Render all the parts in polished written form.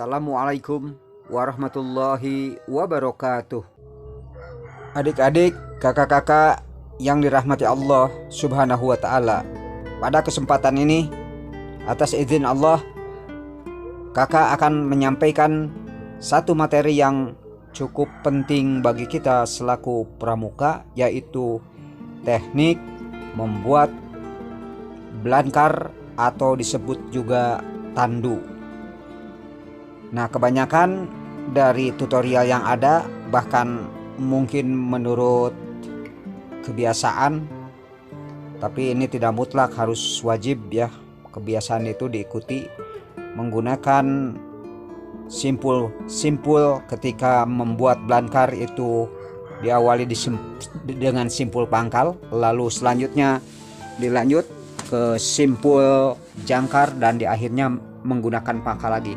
Assalamualaikum warahmatullahi wabarakatuh. Adik-adik, kakak-kakak yang dirahmati Allah Subhanahu wa Ta'ala, pada kesempatan ini, atas izin Allah, kakak akan menyampaikan satu materi yang cukup penting bagi kita selaku pramuka, yaitu teknik membuat blankar atau disebut juga tandu. Nah, kebanyakan dari tutorial yang ada, bahkan mungkin menurut kebiasaan, tapi ini tidak mutlak harus wajib ya, kebiasaan itu diikuti, menggunakan simpul ketika membuat blankar itu diawali dengan simpul pangkal, lalu selanjutnya dilanjut ke simpul jangkar, dan di akhirnya menggunakan pangkal lagi.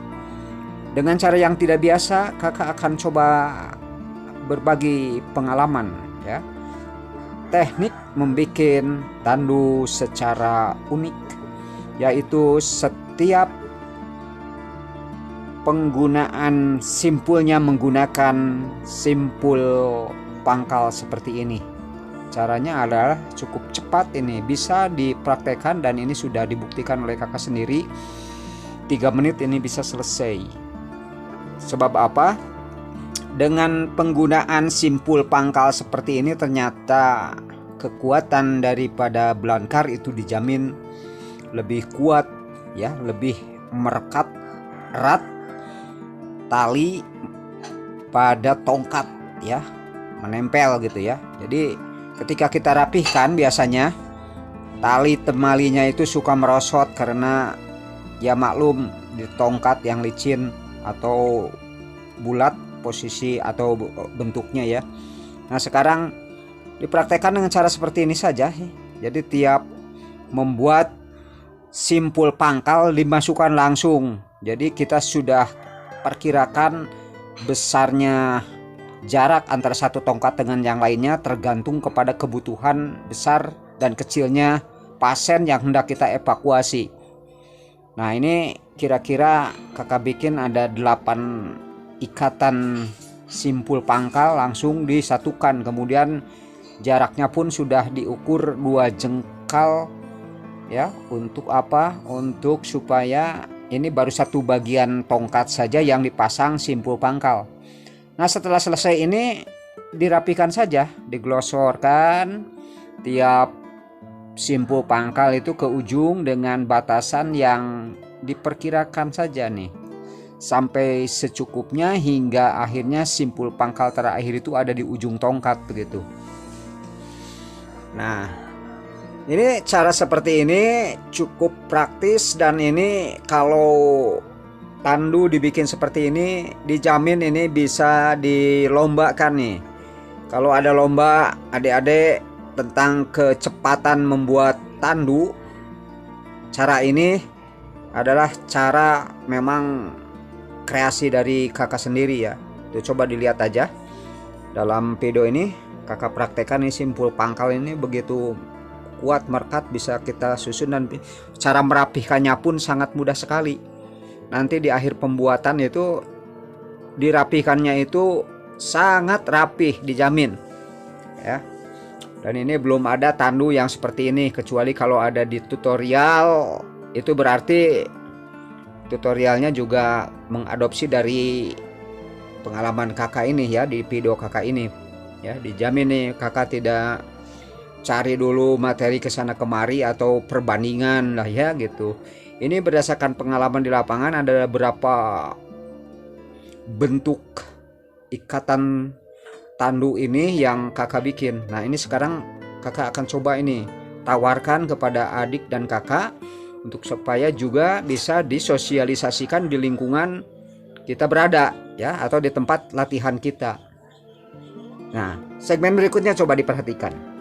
Dengan cara yang tidak biasa, kakak akan coba berbagi pengalaman ya. Teknik membuat tandu secara unik, yaitu setiap penggunaan simpulnya menggunakan simpul pangkal seperti ini. Caranya adalah cukup cepat, ini bisa dipraktekkan dan ini sudah dibuktikan oleh kakak sendiri. 3 menit ini bisa selesai. Sebab apa? Dengan penggunaan simpul pangkal seperti ini, ternyata kekuatan daripada blankar itu dijamin lebih kuat ya, lebih merekat erat tali pada tongkat ya, menempel gitu ya. Jadi ketika kita rapihkan, biasanya tali temalinya itu suka merosot karena ya maklum di tongkat yang licin atau bulat posisi atau bentuknya ya. Nah, sekarang dipraktekkan dengan cara seperti ini saja. Jadi tiap membuat simpul pangkal dimasukkan langsung. Jadi kita sudah perkirakan besarnya jarak antara satu tongkat dengan yang lainnya tergantung kepada kebutuhan besar dan kecilnya pasien yang hendak kita evakuasi. Nah, ini kira-kira kakak bikin ada 8 ikatan simpul pangkal langsung disatukan, kemudian jaraknya pun sudah diukur 2 jengkal ya. Untuk apa? Untuk supaya ini baru satu bagian tongkat saja yang dipasang simpul pangkal. Nah, setelah selesai ini dirapikan saja, diglosorkan tiap simpul pangkal itu ke ujung dengan batasan yang diperkirakan saja nih, sampai secukupnya hingga akhirnya simpul pangkal terakhir itu ada di ujung tongkat begitu. Nah, ini cara seperti ini cukup praktis, dan ini kalau tandu dibikin seperti ini dijamin ini bisa dilombakan nih. Kalau ada lomba adik-adik tentang kecepatan membuat tandu, cara ini adalah cara memang kreasi dari kakak sendiri ya. Tuh, coba dilihat aja dalam video ini, kakak praktekkan nih simpul pangkal ini begitu kuat merekat, bisa kita susun, dan cara merapihkannya pun sangat mudah sekali. Nanti di akhir pembuatan itu dirapihkannya itu sangat rapih, dijamin ya. Dan ini belum ada tandu yang seperti ini, kecuali kalau ada di tutorial, itu berarti tutorialnya juga mengadopsi dari pengalaman kakak ini ya, di video kakak ini ya. Dijamin nih kakak tidak cari dulu materi kesana kemari atau perbandingan lah ya gitu. Ini berdasarkan pengalaman di lapangan, ada beberapa bentuk ikatan tandu ini yang kakak bikin. Nah, ini sekarang kakak akan coba ini tawarkan kepada adik dan kakak untuk supaya juga bisa disosialisasikan di lingkungan kita berada ya, atau di tempat latihan kita. Nah, segmen berikutnya coba diperhatikan.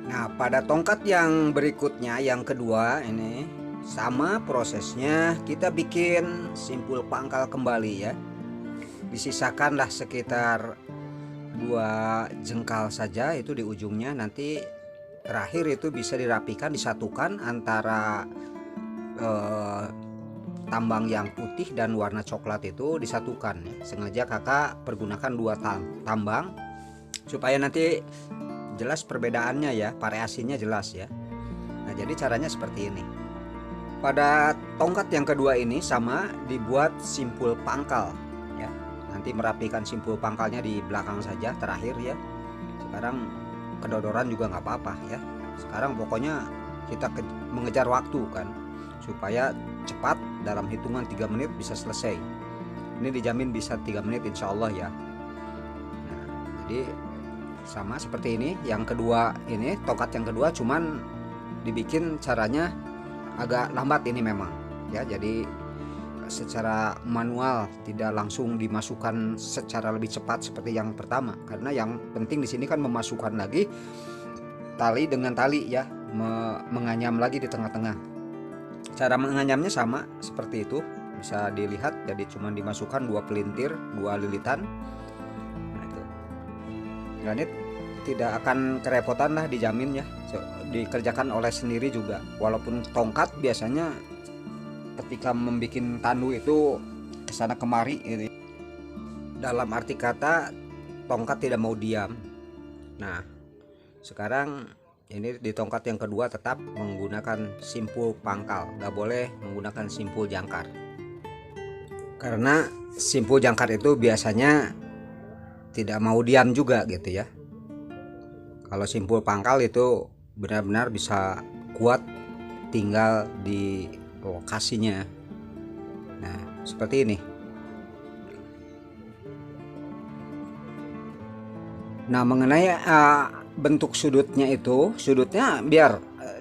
Nah, pada tongkat yang berikutnya, yang kedua, ini sama prosesnya, kita bikin simpul pangkal kembali ya. Disisakanlah sekitar 2 jengkal saja itu di ujungnya. Nanti terakhir itu bisa dirapikan, disatukan antara tambang yang putih dan warna coklat itu disatukan ya. Sengaja kakak pergunakan dua tambang supaya nanti jelas perbedaannya ya, variasinya jelas ya. Nah, jadi caranya seperti ini. Pada tongkat yang kedua ini sama, dibuat simpul pangkal ya. Nanti merapikan simpul pangkalnya di belakang saja terakhir ya. Sekarang kedodoran juga nggak apa-apa ya. Sekarang pokoknya kita mengejar waktu kan, supaya cepat, dalam hitungan 3 menit bisa selesai. Ini dijamin bisa 3 menit insya Allah ya. Nah, jadi sama seperti ini. Yang kedua ini, tongkat yang kedua cuman dibikin caranya agak lambat ini memang ya. Jadi secara manual, tidak langsung dimasukkan secara lebih cepat seperti yang pertama, karena yang penting di sini kan memasukkan lagi tali dengan tali ya, menganyam lagi di tengah-tengah. Cara menganyamnya sama seperti itu, bisa dilihat. Jadi cuma dimasukkan 2 pelintir, 2 lilitan. Nah, itu granit tidak akan kerepotan lah, dijamin ya. Dikerjakan oleh sendiri juga. Walaupun tongkat biasanya ketika membuat tandu itu kesana kemari gitu. Dalam arti kata tongkat tidak mau diam. Nah, sekarang ini di tongkat yang kedua tetap menggunakan simpul pangkal, nggak boleh menggunakan simpul jangkar, karena simpul jangkar itu biasanya tidak mau diam juga gitu ya. Kalau simpul pangkal itu benar-benar bisa kuat tinggal di lokasinya. Nah, seperti ini. Nah, mengenai bentuk sudutnya itu, sudutnya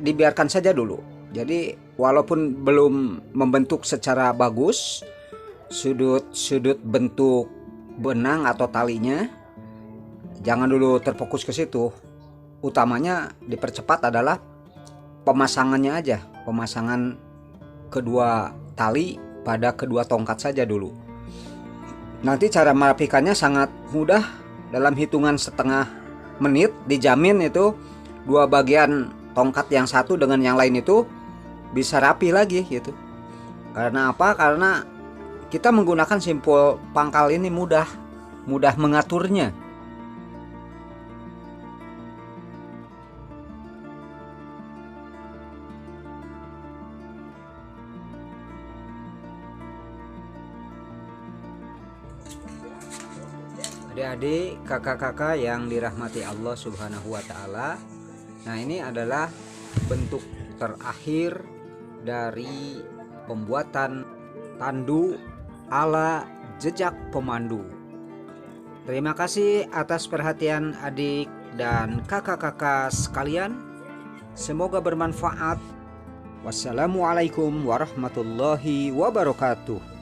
dibiarkan saja dulu. Jadi walaupun belum membentuk secara bagus sudut bentuk benang atau talinya, jangan dulu terfokus ke situ. Utamanya dipercepat adalah pemasangannya aja, pemasangan kedua tali pada kedua tongkat saja dulu. Nanti cara merapikannya sangat mudah, dalam hitungan setengah menit dijamin itu dua bagian tongkat yang satu dengan yang lain itu bisa rapi lagi gitu. Karena apa? Karena kita menggunakan simpul pangkal ini mudah mengaturnya. Adik-adik, kakak-kakak yang dirahmati Allah Subhanahu wa Ta'ala, nah ini adalah bentuk terakhir dari pembuatan tandu ala jejak pemandu. Terima kasih atas perhatian adik dan kakak-kakak sekalian. Semoga bermanfaat. Wassalamualaikum warahmatullahi wabarakatuh.